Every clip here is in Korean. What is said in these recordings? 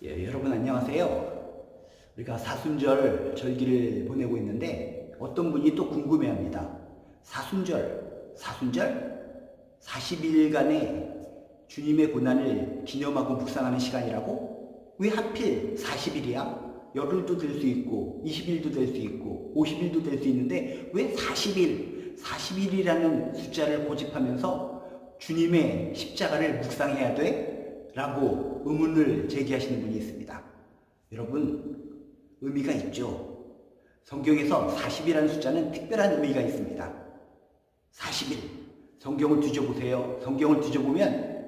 예, 여러분 안녕하세요. 우리가 사순절 절기를 보내고 있는데 어떤 분이 또 궁금해합니다. 사순절 40일간의 주님의 고난을 기념하고 묵상하는 시간이라고? 왜 하필 40일이야? 열흘도 될 수 있고 20일도 될 수 있고 50일도 될 수 있는데 왜 40일이라는 숫자를 고집하면서 주님의 십자가를 묵상해야 돼? 라고 의문을 제기하시는 분이 있습니다. 여러분, 의미가 있죠. 성경에서 40이라는 숫자는 특별한 의미가 있습니다. 40일, 성경을 뒤져보세요. 성경을 뒤져보면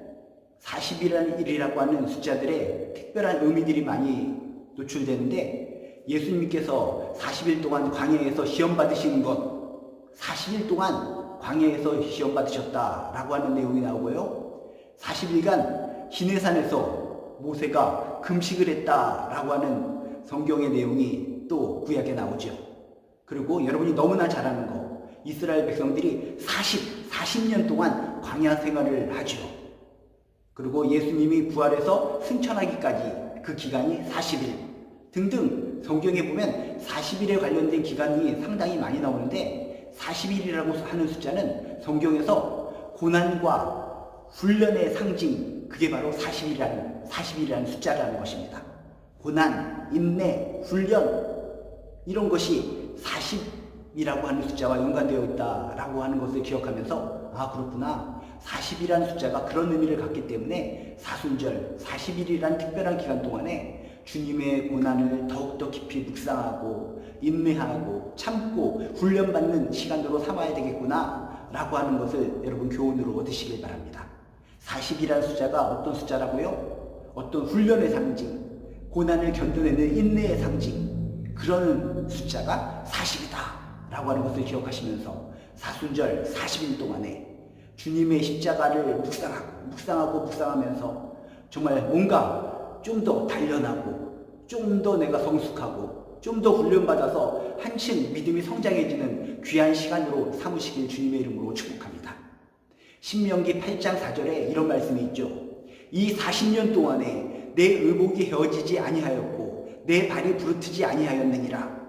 40이라는 일이라고 하는 숫자들의 특별한 의미들이 많이 노출되는데, 예수님께서 40일 동안 광야에서 시험 받으시는 것, 40일 동안 광야에서 시험 받으셨다라고 하는 내용이 나오고요. 40일간 시내산에서 모세가 금식을 했다라고 하는 성경의 내용이 또 구약에 나오죠. 그리고 여러분이 너무나 잘 아는 거, 이스라엘 백성들이 40년 동안 광야 생활을 하죠. 그리고 예수님이 부활해서 승천하기까지 그 기간이 40일 등등 성경에 보면 40일에 관련된 기간이 상당히 많이 나오는데 40일이라고 하는 숫자는 성경에서 고난과 훈련의 상징, 그게 바로 40일이라는 숫자라는 것입니다. 고난, 인내, 훈련 이런 것이 40이라고 하는 숫자와 연관되어 있다라고 하는 것을 기억하면서 아 그렇구나, 40이라는 숫자가 그런 의미를 갖기 때문에 사순절 40일이라는 특별한 기간 동안에 주님의 고난을 더욱더 깊이 묵상하고 인내하고 참고 훈련받는 시간으로 삼아야 되겠구나 라고 하는 것을 여러분 교훈으로 얻으시길 바랍니다. 40이라는 숫자가 어떤 숫자라고요? 어떤 훈련의 상징, 고난을 견뎌내는 인내의 상징, 그런 숫자가 40이다 라고 하는 것을 기억하시면서 사순절 40일 동안에 주님의 십자가를 묵상하면서 정말 뭔가 좀 더 단련하고 좀 더 내가 성숙하고 좀 더 훈련받아서 한층 믿음이 성장해지는 귀한 시간으로 삼으시길 주님의 이름으로 축복합니다. 신명기 8장 4절에 이런 말씀이 있죠. 이 40년 동안에 내 의복이 헤어지지 아니하였고 내 발이 부르트지 아니하였느니라.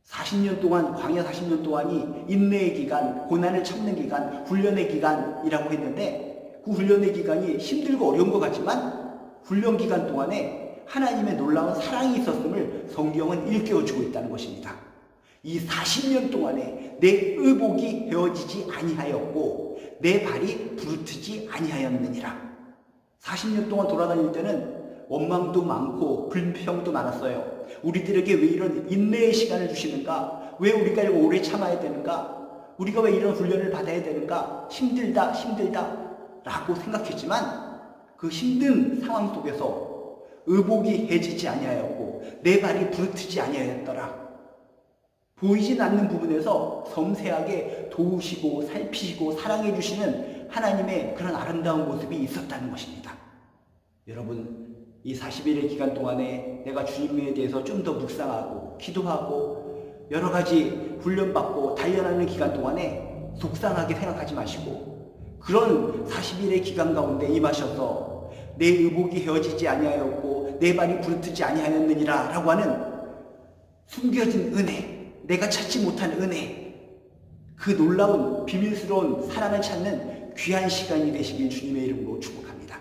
40년 동안, 광야 40년 동안이 인내의 기간, 고난을 참는 기간, 훈련의 기간이라고 했는데 그 훈련의 기간이 힘들고 어려운 것 같지만 훈련 기간 동안에 하나님의 놀라운 사랑이 있었음을 성경은 일깨워주고 있다는 것입니다. 이 40년 동안에 내 의복이 헤어지지 아니하였고 내 발이 부르트지 아니하였느니라. 40년 동안 돌아다닐 때는 원망도 많고 불평도 많았어요. 우리들에게 왜 이런 인내의 시간을 주시는가? 왜 우리가 이렇게 오래 참아야 되는가? 우리가 왜 이런 훈련을 받아야 되는가? 힘들다 라고 생각했지만 그 힘든 상황 속에서 의복이 헤어지지 아니하였고 내 발이 부르트지 아니하였더라. 보이진 않는 부분에서 섬세하게 도우시고 살피시고 사랑해 주시는 하나님의 그런 아름다운 모습이 있었다는 것입니다. 여러분, 이 40일의 기간 동안에 내가 주님에 대해서 좀 더 묵상하고 기도하고 여러 가지 훈련받고 단련하는 기간 동안에 속상하게 생각하지 마시고 그런 40일의 기간 가운데 임하셔서 내 의복이 헤어지지 아니하였고 내 발이 부르트지 아니하였느니라 라고 하는 숨겨진 은혜, 내가 찾지 못한 은혜, 그 놀라운 비밀스러운 사랑을 찾는 귀한 시간이 되시길 주님의 이름으로 축복합니다.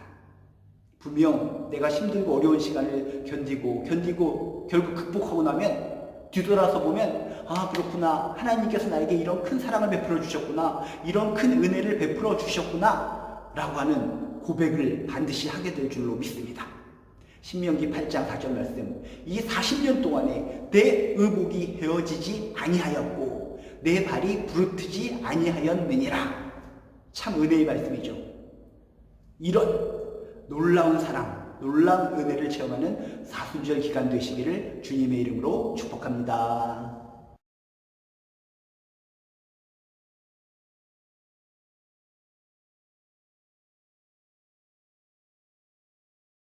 분명 내가 힘들고 어려운 시간을 견디고 결국 극복하고 나면 뒤돌아서 보면 아 그렇구나, 하나님께서 나에게 이런 큰 사랑을 베풀어 주셨구나, 이런 큰 은혜를 베풀어 주셨구나 라고 하는 고백을 반드시 하게 될 줄로 믿습니다. 신명기 8장 4절 말씀, 이 40년 동안에 내 의복이 헤어지지 아니하였고 내 발이 부르트지 아니하였느니라. 참 은혜의 말씀이죠. 이런 놀라운 사랑, 놀라운 은혜를 체험하는 사순절 기간 되시기를 주님의 이름으로 축복합니다.